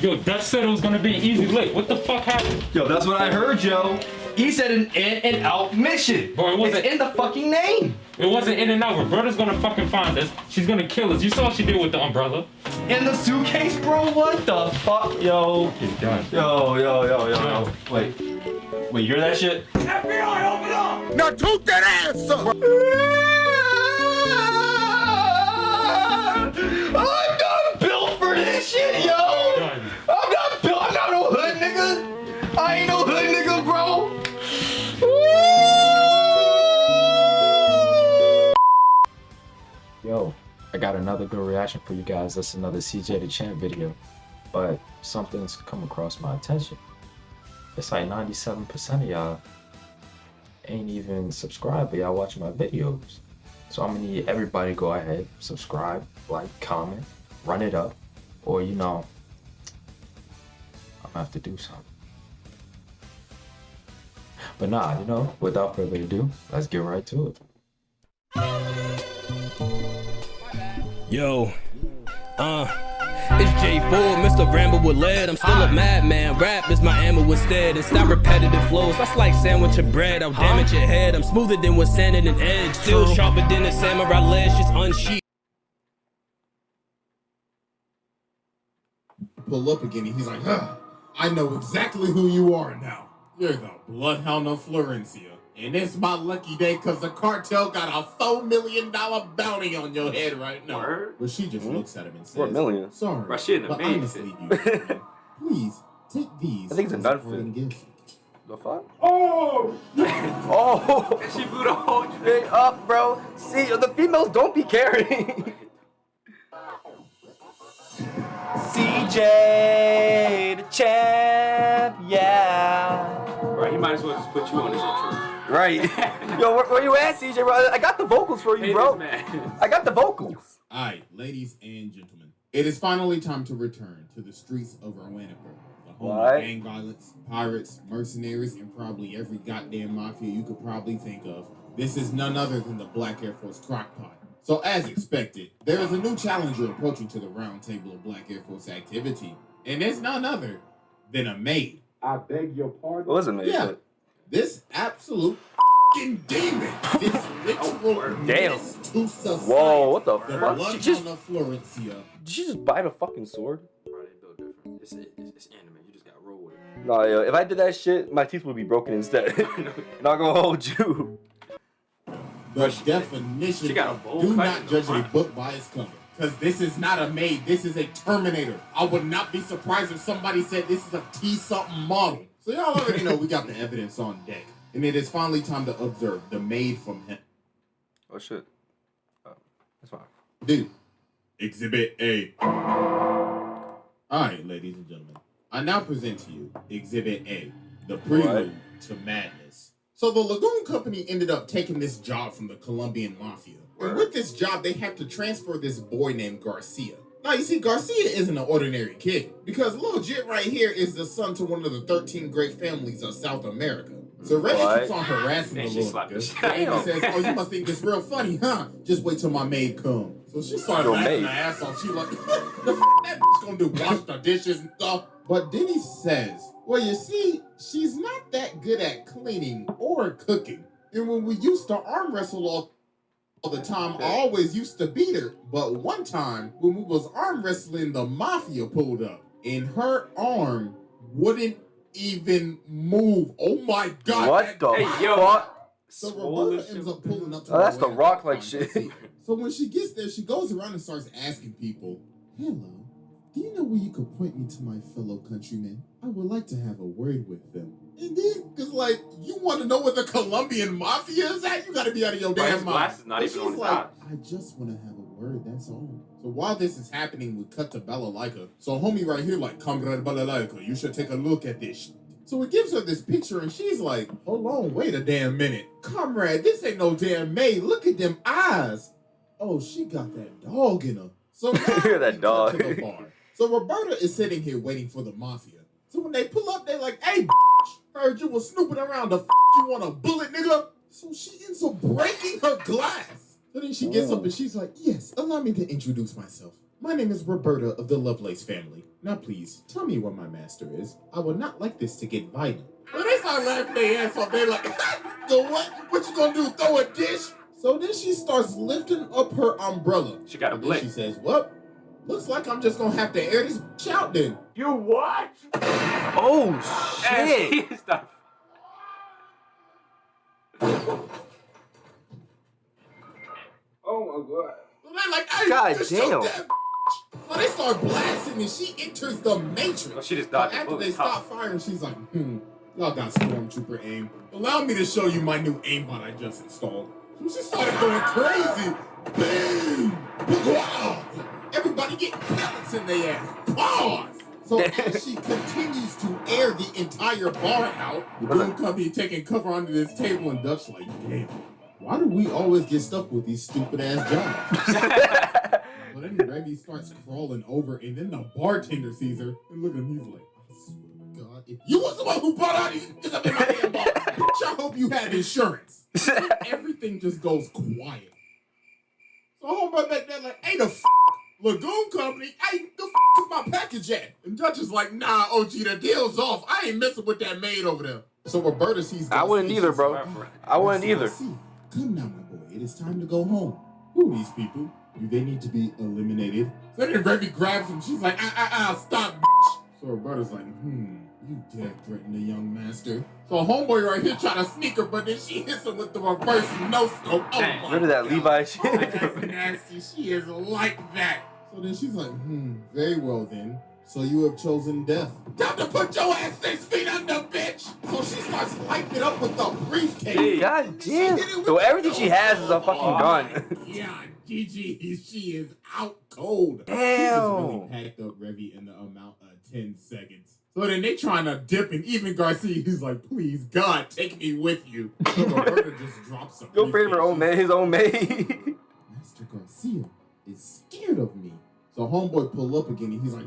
Yo, Dutch said it was gonna be easy lick. What the fuck happened? Yo, that's what I heard, yo. He said an in and out mission. Bro, it wasn't in the fucking name. It wasn't in and out. Roberta's gonna fucking find us. She's gonna kill us. You saw what she did with the umbrella. In the suitcase, bro? What the fuck, yo? It's done. Yo. Wait, you hear that shit? FBI, open up! Now toot that ass up! I'm not built for this shit, yo! I'm not built. I'm not no hood nigga. I ain't no hood nigga, bro. Yo, I got another good reaction for you guys. That's another CJ the Champ video. But something's come across my attention. It's like 97% of y'all ain't even subscribed, but y'all watch my videos. So I'm gonna need everybody to go ahead, subscribe, like, comment, run it up, or you know, I'm gonna have to do something. But nah, you know, without further ado, let's get right to it. Yo, it's J4, Mr. Ramble with lead. I'm still a madman. Rap is my ammo instead. And stop repetitive flows. That's like sandwich of bread. I'll damage your head. I'm smoother than with sand and an edge. Still sharper than a samurai ledge. Just unsheathed. Pull up again, and he's like, I know exactly who you are now. You're the Bloodhound of Florencia. And it's my lucky day because the cartel got a $4 million bounty on your head right now. Word? But she just looks at him and says, $4 million? Sorry, Bro, she in the but main honestly, shit. please take these. I think it's a as gun parting fit. gifts." The fuck? Oh! Oh! She blew the whole thing up, bro. See, the females don't be caring. CJ the Champ, yeah. Bro, he might as well just put you on this intro. Right. Yo, where you at, CJ, bro? I got the vocals for you, Hey, bro. this man. I got the vocals. Alright, ladies and gentlemen, it is finally time to return to the streets of Rowanapur. The home What? of gang violence, pirates, mercenaries, and probably every goddamn mafia you could probably think of. This is none other than the Black Air Force Crockpot. So as expected, there is a new challenger approaching to the round table of Black Air Force activity. And it's none other than a maid. I beg your pardon? What was it, man? Yeah. This absolute f***ing demon. This literal Damn. menace to society. Whoa, what the The fuck? Bloodhound She just, of Florencia. did she just buy the fucking sword? Bro, they built different. It's anime. You just got to roll with it. No, yo, if I did that shit, my teeth would be broken instead. Not gonna hold you. The definition she got a of bold do fight not in the judge a front. book by its cover. Because this is not a maid, this is a Terminator. I would not be surprised if somebody said this is a T-something model. So y'all already know we got the evidence on deck. And it is finally time to observe the maid from him. Oh shit. Oh, that's fine. Dude, Exhibit A. Alright, ladies and gentlemen. I now present to you Exhibit A, the prelude to madness. So the Lagoon Company ended up taking this job from the Colombian Mafia. And with this job, they had to transfer this boy named Garcia. Now, you see, Garcia isn't an ordinary kid, because Lil Jit right here is the son to one of the 13 great families of South America. So Reggie What? keeps on harassing the And she little slapped the nigga. shit out And of he says, oh, you must think this real funny, huh? Just wait till my maid comes. So she started Your laughing maid? her ass off. She like, the f that bitch gonna do? Wash the dishes and stuff. But then he says, well, you see, she's not that good at cleaning or cooking. And when we used to arm wrestle all the time, I always used to beat her. But one time, when we was arm wrestling, the mafia pulled up. And her arm wouldn't even move. Oh my God. What the Hey, yo. fuck? So Swole Roberta as ends shit. up pulling up to Oh, that's her the wedding Rock like on shit. Garcia. So when she gets there, she goes around and starts asking people, hello, do you know where you could point me to my fellow countrymen? I would like to have a word with them. And then, cause like, you want to know what the Colombian mafia is at? You gotta be out of your Bro, damn his mind. glasses not But even she's on his like, eyes. I just want to have a word, that's all. So while this is happening, we cut to Balalaika. So homie right here like, Comrade Balalaika, you should take a look at this. So he gives her this picture and she's like, hold on, wait a damn minute. Comrade, this ain't no damn maid. Look at them eyes. Oh, she got that dog in her. So now That we cut dog. to the bar. So Roberta is sitting here waiting for the mafia. So when they pull up, they like, hey, heard you was snooping around. The you want a bullet, nigga? So she ends up breaking her glass. So then she gets up and she's like, yes, allow me to introduce myself. My name is Roberta of the Lovelace family. Now please, tell me where my master is. I would not like this to get violent. Well, they start laughing their ass off. They like, the what? What you gonna do, throw a dish? So then she starts lifting up her umbrella. She got a blade. She says, well, looks like I'm just gonna have to air this bitch out then. You what? Oh, shit. And stop. Oh my god. So they're like, hey, God just damn. shoot that bitch. So they start blasting and she enters the matrix. Oh, she just So dodged the after bullet. they stop firing, she's like, y'all got stormtrooper aim. Allow me to show you my new aimbot I just installed. So she started going crazy. Boom! Wow! Everybody get pellets in their ass. Pause! So as she continues to air the entire bar out, the Goon Company taking cover under this table and Dutch like, damn, why do we always get stuck with these stupid ass jobs? But then Revy starts crawling over, and then the bartender sees her, and look at him, he's like, I swear to God, if you was the one who brought out these niggas up in my damn bar, bitch, I hope you have insurance. Everything just goes quiet. So homeboy back there like, hey, the Lagoon Company, hey, the is my package at? And Dutch is like, nah, OG, the deal's off. I ain't messing with that maid over there. So Roberta sees I wouldn't either, bro. I wouldn't either. Come now, my boy. It is time to go home. Who are these people? Do they need to be eliminated? So then Revy grabs him. She's like, stop, bitch. So Roberta's like, you dare threaten the young master. So a homeboy right here trying to sneak her, but then she hits him with the reverse no-scope. Oh my Rid of that God. Levi shit. That's nasty. She is like that. So then she's like, very well then. So you have chosen death. Time to put your ass 6 feet under, bitch! So she starts lighting it up with the briefcase. God damn. So everything she has is a fucking gun. Yeah, GG, she is out cold. Damn. She just really packed up Revy in the amount of 10 seconds. So then they trying to dip, and even Garcia, he's like, please, God, take me with you. So Roberta just drops him. Go afraid of her own man, his own maid. Master Garcia is scared of me. So homeboy pull up again, and he's like,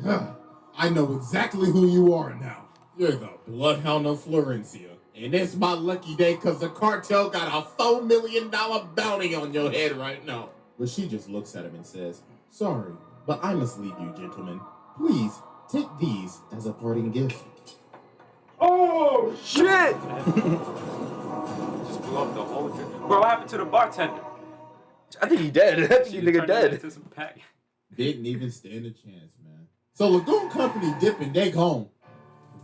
I know exactly who you are now. You're the Bloodhound of Florencia. And it's my lucky day because the cartel got a $4 million bounty on your head right now. But she just looks at him and says, sorry, but I must leave you, gentlemen. Please, take these as a parting gift. Oh, shit! Just blew up the whole thing. Bro, what happened to the bartender? I think he dead. I think he nigga turned it dead. into some pack. Didn't even stand a chance, man. So Lagoon Company dipping, they gone.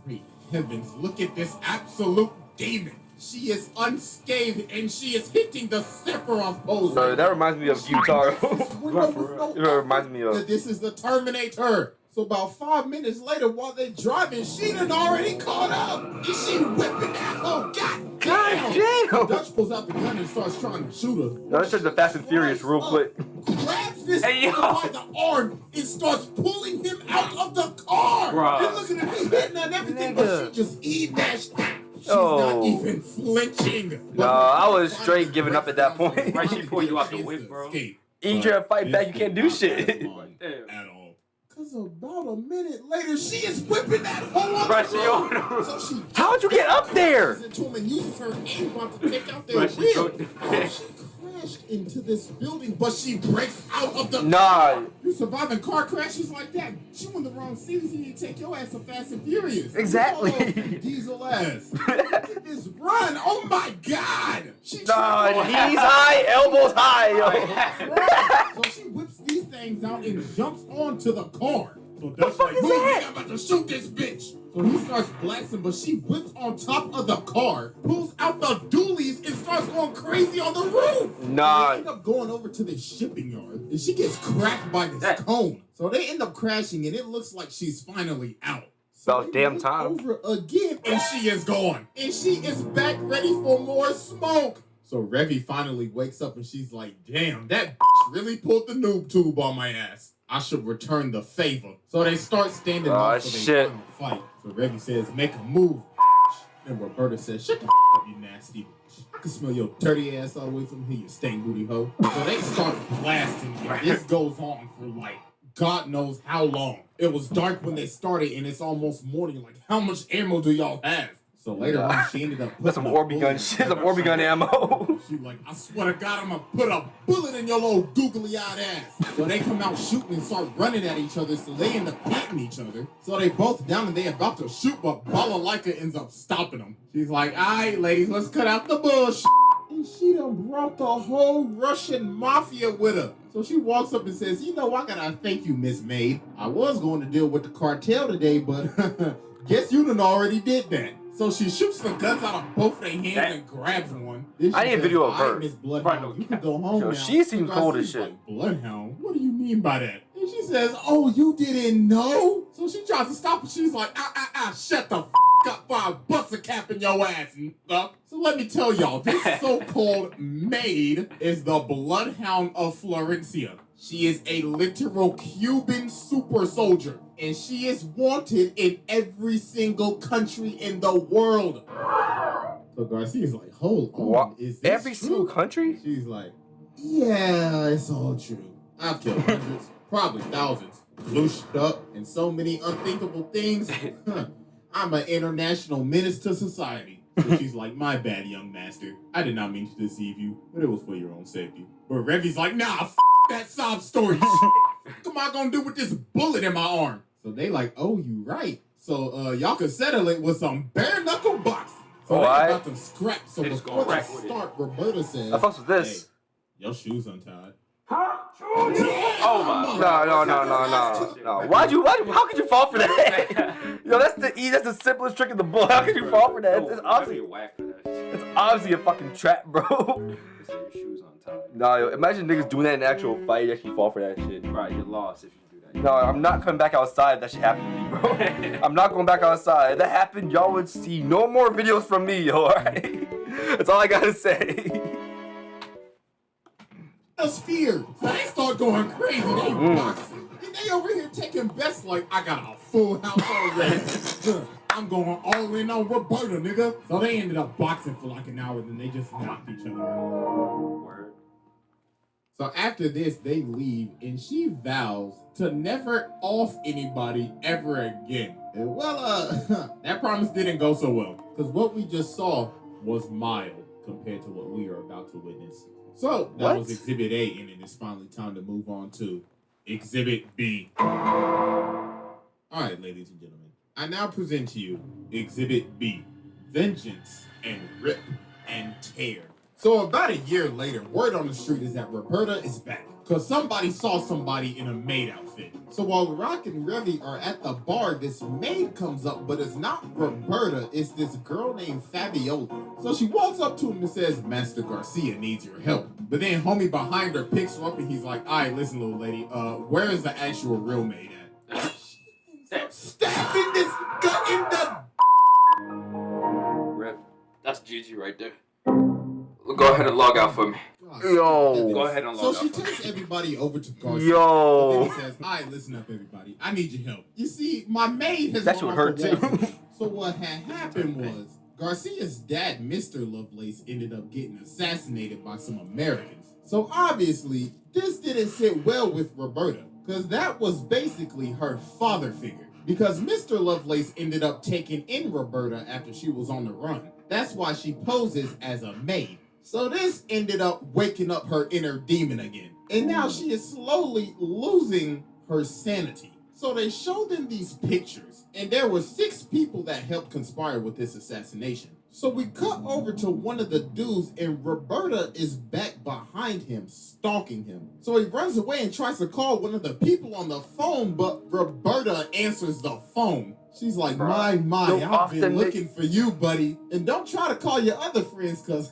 Great heavens, look at this absolute demon. She is unscathed and she is hitting the Sephiroth pose. Bro, that reminds me of Gyutaro. It reminds me of. This is the Terminator. So about 5 minutes later, while they're driving, she done already caught up. And she whipping that hoe. God damn. Dutch pulls out the gun and starts trying to shoot her. No, let's check the Fast and Furious real quick. Grabs this Hey, nigga by the arm and starts pulling him out of the car. Bruh. And looking at me hitting and everything, but she just eating that shit. She's Oh. not even flinching. No, I was straight giving up at that point. Right, she pulled you out the whip, bro. Escape. You try to fight back, you can't do This shit. is not Damn. at all. Cause about a minute later, she is whipping that whole other Bruh, she on the road. roof. So she How'd you get up there? into him and uses her aimbot to take out their Bruh, she wheel. go- She crashed into this building, but she breaks out of the Nah. You surviving car crashes like that? You in the wrong cities, you need to take your ass to Fast and Furious. Exactly. You Diesel ass. Look at this run. Oh my God. She Nah, tried to- knees high, elbows high, yo. Right. So she whips these things out and jumps onto the car. So Dutch fuck like, is "Move, that?" I'm about to shoot this bitch. So he starts blasting, but she whips on top of the car, pulls out the dualies, and starts going crazy on the roof. Nah. They end up going over to the shipping yard, and she gets cracked by this cone. So they end up crashing, and it looks like she's finally out. So About they damn move time. Over again, and she is gone. And she is back ready for more smoke. So Revy finally wakes up, and she's like, damn, that bitch really pulled the noob tube on my ass. I should return the favor. So they start standing up for their shit. final fight. So Revy says, make a move. And Roberta says, shut the up, you nasty bitch. I can smell your dirty ass all the way from here, you stank booty hoe. So they start blasting. And this goes on for like, God knows how long. It was dark when they started, and it's almost morning. Like, how much ammo do y'all have? So later on, she ended up That's some Orby gun shit, some Orby gun ammo. She like, I swear to God, I'm gonna put a bullet in your little googly-eyed ass. So they come out shooting and start running at each other, so they end up hitting each other. So they both down and they about to shoot, but Balalaika ends up stopping them. She's like, all right, ladies, let's cut out the bullshit. And she done brought the whole Russian mafia with her. So she walks up and says, you know, I gotta thank you, Miss Maid. I was going to deal with the cartel today, but guess you done already did that. So she shoots the guns out of both their hands and grabs one. I need a video of her. Miss Bloodhound, you can go home now. She seems cold as shit. Like, Bloodhound? What do you mean by that? And she says, oh, you didn't know? So she tries to stop her. She's like, shut the up before I bust a cap in your ass. So let me tell y'all, this so-called maid is the Bloodhound of Florencia. She is a literal Cuban super soldier, and she is wanted in every single country in the world. So Garcia's like, hold on, is this every single country? She's like, yeah, it's all true. I've killed hundreds, probably thousands, loosed up, and so many unthinkable things. I'm an international menace to society. So she's like, my bad, young master. I did not mean to deceive you, but it was for your own safety. But Revy's like, nah, that sob story shit. What am I gonna do with this bullet in my arm? So they like, oh, you right. So y'all can settle it with some bare knuckle boxing. So they about to scrap. So before they start, Roberta says, I fucks with this. Hey, your shoes untied. Huh? Oh my! No. How could you fall for that? Yo, that's the simplest trick in the book. How could you fall for that? It's obviously a fucking trap, bro. Your shoes untied. No, yo, imagine niggas doing that in an actual fight. You actually fall for that shit. Right, you're lost if you do that. No, I'm not coming back outside if that shit happened to me, bro. I'm not going back outside. If that happened, y'all would see no more videos from me, yo, alright? That's all I gotta say. A spear. So they start going crazy. They boxing. And they over here taking bets like, I got a full house already. I'm going all in on Roberta, nigga. So they ended up boxing for like an hour, then they just knocked each other out. Word. So after this, they leave, and she vows to never off anybody ever again. And well, that promise didn't go so well, because what we just saw was mild compared to what we are about to witness. So that was Exhibit A, and it is finally time to move on to Exhibit B. All right, ladies and gentlemen, I now present to you Exhibit B, Vengeance and Rip and Tear. So about a year later, word on the street is that Roberta is back, because somebody saw somebody in a maid outfit. So while Rock and Revy are at the bar, this maid comes up, but it's not Roberta, it's this girl named Fabiola. So she walks up to him and says, Master Garcia needs your help. But then homie behind her picks her up and he's like, all right, listen, little lady, where is the actual real maid at? Stabbing this gut in the... Rep, that's Gigi right there. Go ahead and log out for me. Yo. Go ahead and log out. So she takes everybody over to Garcia. Yo. And then he says, all right, listen up, everybody. I need your help. You see, my maid has That gone should hurt off the too. walls. So what had happened was Garcia's dad, Mr. Lovelace, ended up getting assassinated by some Americans. So obviously, this didn't sit well with Roberta, because that was basically her father figure. Because Mr. Lovelace ended up taking in Roberta after she was on the run. That's why she poses as a maid. So this ended up waking up her inner demon again. And now she is slowly losing her sanity. So they showed them these pictures, and there were 6 people that helped conspire with this assassination. So we cut over to one of the dudes, and Roberta is back behind him, stalking him. So he runs away and tries to call one of the people on the phone, but Roberta answers the phone. She's like, my, I've been looking for you, buddy. And don't try to call your other friends, because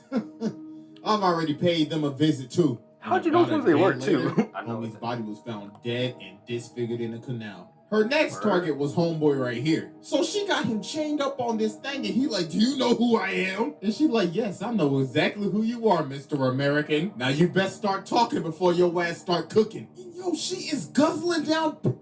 I've already paid them a visit, too. How'd you know who they were, too? Homie's body was found dead and disfigured in a canal. Her next target was homeboy right here. So she got him chained up on this thing, and he like, do you know who I am? And she like, yes, I know exactly who you are, Mr. American. Now you best start talking before your ass start cooking. And yo, she is guzzling down...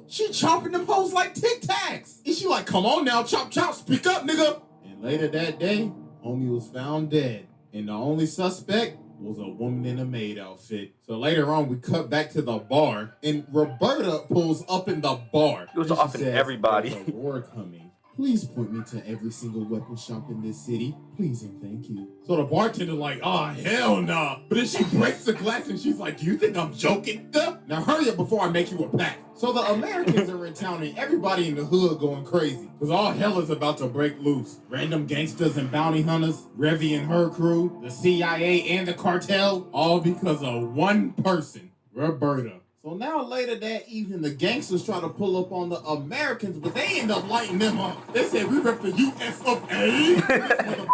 She chomping them hoes like Tic Tacs. And she like, come on now, chop, chop, speak up, nigga. And later that day, homie was found dead. And the only suspect was a woman in a maid outfit. So later on, we cut back to the bar, and Roberta pulls up in the bar. It was offing everybody. There's a war coming, Please point me to every single weapon shop in this city. Please and thank you. So the bartender like, oh, hell nah. But then she breaks the glass and she's like, do you think I'm joking? Now hurry up before I make you a pack. So the Americans are in town and everybody in the hood going crazy. Because all hell is about to break loose. Random gangsters and bounty hunters, Revy and her crew, the CIA and the cartel, all because of one person, Roberta. So now later that evening, the gangsters try to pull up on the Americans, but they end up lighting them up. They said, we rep the US of A.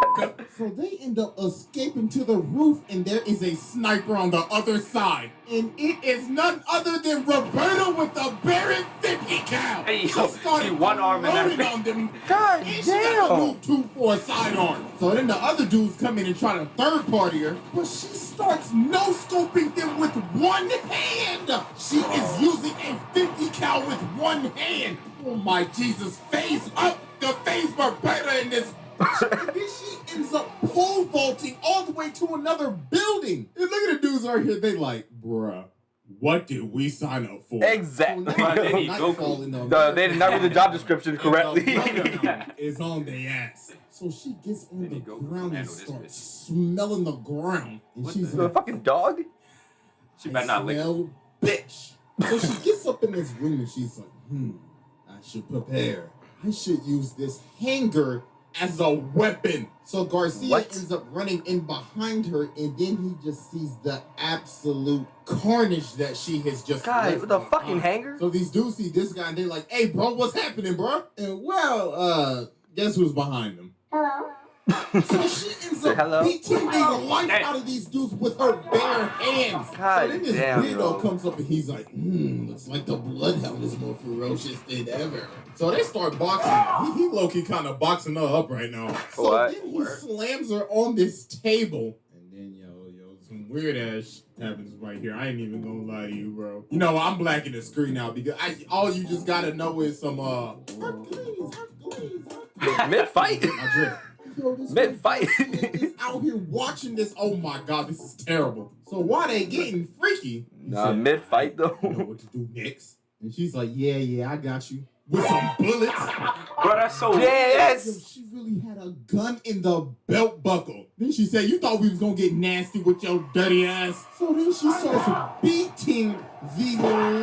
So they end up escaping to the roof, and there is a sniper on the other side. And it is none other than Roberta with a barren 50 cal. Hey, She yo, started she one arm in that unloading on them. God And she got to damn. move 2 for a sidearm. So then the other dudes come in and try to third party her, but she starts no-scoping them with one hand. She is using a 50 cal with one hand. Oh my Jesus, phase up the phase Roberta in this. And then she ends up pole vaulting all the way to another building. And look at the dudes right here. They like, bruh, what did we sign up for? Exactly. So now They need nightfall GOKU. in the They did not read the job description correctly. is on their ass. So she gets on They the need GOKU ground and handle this starts smelling the ground. And What she's The like, fucking dog? She better not lick. smell bitch. So she gets up in this room and she's like, I should prepare. I should use this hanger as a weapon. So Garcia ends up running in behind her, and then he just sees the absolute carnage that she has just God, left with a fucking behind. hanger? So these dudes see this guy and they're like, hey bro, what's happening, bro? And well, guess who's behind them? Hello. So she ends Say up hello? beating the life out of these dudes with her bare hands. God so then this damn, weirdo bro. comes up and he's like, looks like the bloodhound is more ferocious than ever. So they start boxing. He low-key kind of boxing her up right now. So What? then he slams her on this table. And then, some weird ass shit happens right here. I ain't even gonna lie to you, bro. You know, I'm blacking the screen now because all you just gotta know is some, Hercules. Mid-fight? I drift. Yo, this Mid-fight. is out here watching this. Oh my god, this is terrible. So while they getting freaky, he Nah, said, mid-fight though. "You know what to do next?" And she's like, "Yeah, I got you." With some bullets. Bro, that's so Yo, Yes! she really had a gun in the belt buckle. Then she said, "You thought we was gonna get nasty with your dirty ass?" So then she starts beating the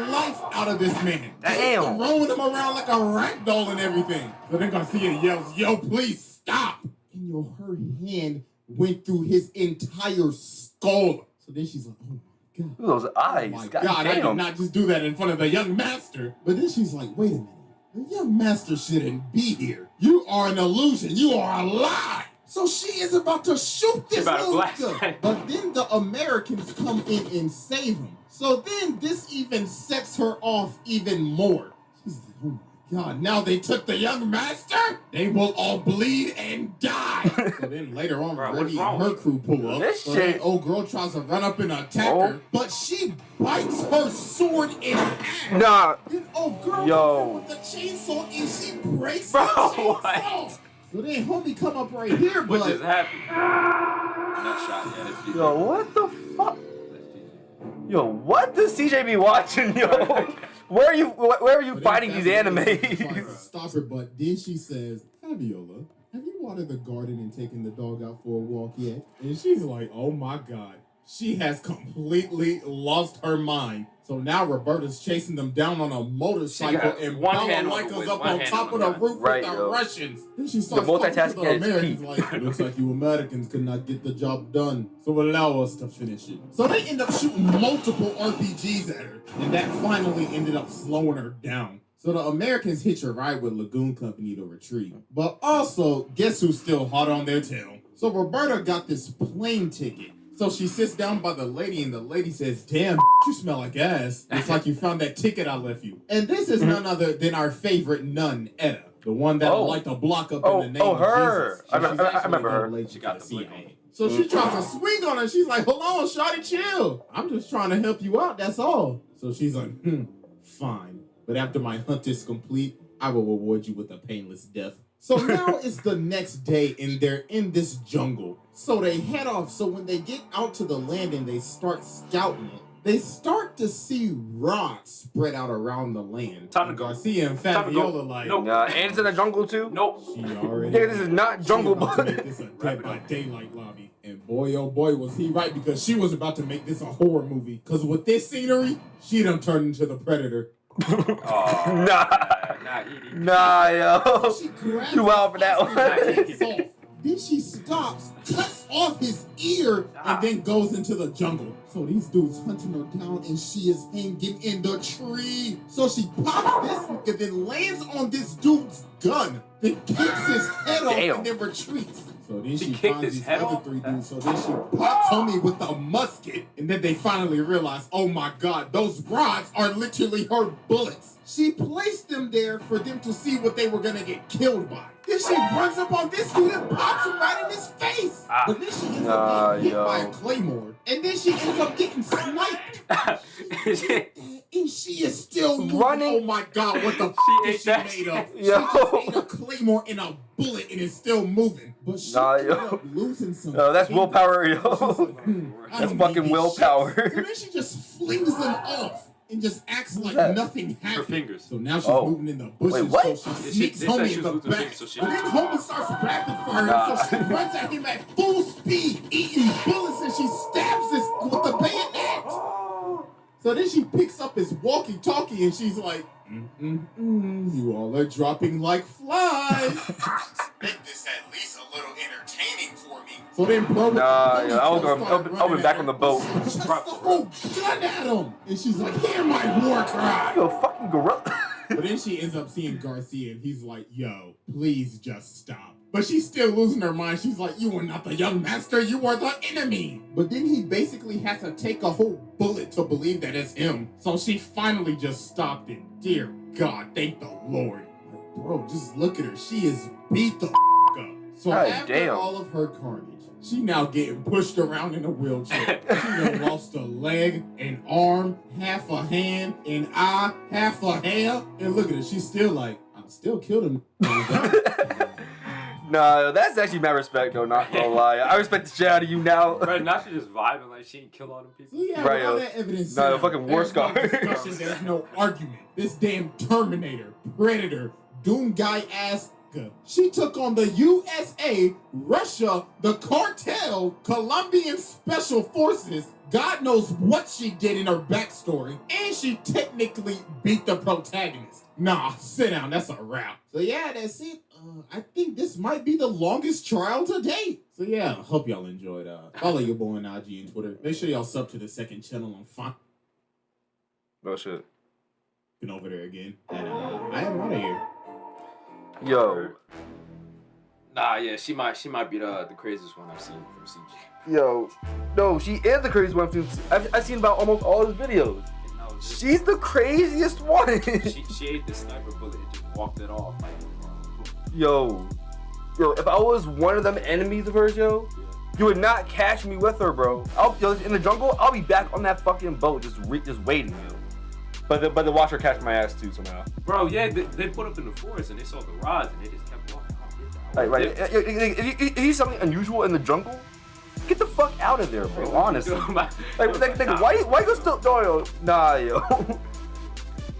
life out of this man. Damn. Throwing him around like a rag doll and everything. So then Garcia yells, "Yo, please stop!" And her hand went through his entire skull. So then she's like, "Oh my god." Those eyes. Oh my God, god, I did damn. not just do that in front of the young master. But then she's like, wait a minute. The young master shouldn't be here. You are an illusion. You are a lie. So she is about to shoot this about to little blast girl. him. But then the Americans come in and save him. So then this even sets her off even more. She's like, oh my god, now they took the young master? They will all bleed and die. So then later on, Bro, Reggie what's wrong and her with crew pull up. This So then shit- old girl tries to run up and attack her, but she bites her sword in half. Nah. Then old girl Yo. comes in with the chainsaw and she breaks Bro, the chainsaw. what? So then homie come up right here, What but just happened? Not shot yet. It's GG. Yo, what the fuck? Yo, what does CJ be watching, yo? Where are you finding these tries to animes? stop her, but then she says, Fabiola, have you watered the garden and taken the dog out for a walk yet? And she's like, oh my god. She has completely lost her mind. So now Roberta's chasing them down on a motorcycle got and one hand on Balalaika's the- up one on hand top on of the the roof Right, with the yo. Russians. Then she starts multitasking talking to the at its Americans peak. like, looks like you Americans could not get the job done, so allow us to finish it. So they end up shooting multiple RPGs at her, and that finally ended up slowing her down. So the Americans hitch a ride with Lagoon Company to retreat. But also, guess who's still hot on their tail? So Roberta got this plane ticket. So she sits down by the lady, and the lady says, damn, you smell like ass. It's like you found that ticket I left you. And this is none other than our favorite nun, Etta. The one that Oh. liked to block up Oh, in the name oh, of her. Jesus. I remember- She's I remember actually her. related She to got the the blick on. CIA. So she tries to swing on her. She's like, hold on, shawty, chill. I'm just trying to help you out, that's all. So she's like, fine. But after my hunt is complete, I will reward you with a painless death. So now it's the next day and they're in this jungle. So they head off. So when they get out to the land and they start scouting it, they start to see rocks spread out around the land. Time to go. Garcia and Time to go. Fabiola like, Nope. And it's in the jungle too? Nope. she already. Nigga, this is not jungle She about to book. make this a Dead by Daylight lobby. And boy, oh boy, was he right, because she was about to make this a horror movie. Because with this scenery, she done turned into the Predator. Nah, yo. She grabs You out for that Austin one. and takes off. Then she stops, cuts off his ear, and then goes into the jungle. So these dudes hunting her down, and she is hanging in the tree. So she pops this and then lands on this dude's gun, then kicks his head off and then retreats. So then she kicked finds his these head other off? 3 dudes. So then she pops homie with a musket, and then they finally realize, oh my god, those rods are literally her bullets. She placed them there for them to see what they were gonna get killed by. Then she runs up on this dude and pops him right in his face. But then she ends up getting hit by a claymore. And then she ends up getting sniped. And she is still running. Oh my god, what the f is she made of? She Yo. just ate a claymore and a bullet and is still moving. But she ended up losing some. That's willpower, yo. I That's don't fucking need this willpower. shit. So then she just flings them off and just acts like that? nothing happened. Her fingers. So now she's Oh. moving in the bushes. Wait, what? So she Yeah, sneaks they said homie she in was the losing back. fingers, so she- And then homie starts rapid firing. Nah. So she runs at him at full speed, eating bullets, and she stabs this with the bayonet. So then she picks up his walkie-talkie and she's like, you all are dropping like flies. Make this at least a little entertaining for me. So then bro, I'll be back on the boat. Just the whole gun at him. And she's like, hear my war cry. Yo, fucking gorilla. But then she ends up seeing Garcia and he's like, yo, please just stop. But she's still losing her mind. She's like, you are not the young master, you are the enemy. But then he basically has to take a whole bullet to believe that it's him. So she finally just stopped it. Dear God, thank the Lord. Like, bro, just look at her. She is beat the up. So God after damn. all of her carnage, she now getting pushed around in a wheelchair. She done lost a leg, an arm, half a hand, an eye, half a hair. And look at her, she's still like, I still killed him. Nah, that's actually mad respect, though, not gonna lie. I respect the shit out of you now. Right now she's just vibing like she ain't kill all them people. So yeah, Right, with all yo. that evidence. Nah, now, fucking war there's no scar. discussion, there's no argument. This damn Terminator, Predator, Doom guy ass. She took on the USA, Russia, the cartel, Colombian special forces. God knows what she did in her backstory. And she technically beat the protagonist. Nah, sit down, that's a wrap. So yeah, that's it. I think this might be the longest trial to date. So yeah, hope y'all enjoyed. Follow your boy on IG and Twitter. Make sure y'all sub to the second channel on Fun. Oh, shit. Been over there again. And I am out of here. Yo. Nah, yeah, she might be the craziest one I've seen from CJ. Yo. No, she is the craziest one. I've seen about almost all his videos. No, She's the craziest one. she ate the sniper bullet and just walked it off. Like, Yo, if I was one of them enemies of hers, yo, you would not catch me with her, bro. In the jungle, I'll be back on that fucking boat, just waiting, yo. But the watch her catch my ass too somehow. bro, yeah, they put up in the forest and they saw the rods and they just kept walking. Right. If you see something unusual in the jungle, get the fuck out of there, bro. Honestly, why you still? No, yo, nah, yo.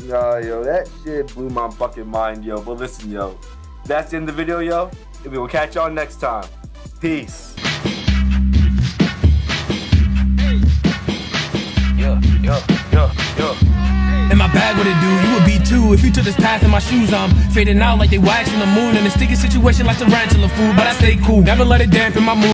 Nah, yo, that shit blew my fucking mind, yo. But listen, yo, that's the end of the video, yo. And we will catch y'all next time. Peace. In my bag, what it do? You would be too if you took this path in my shoes. I'm fading out like they waxing the moon in a sticky situation like tarantula food. But I stay cool, never let it dampen my mood.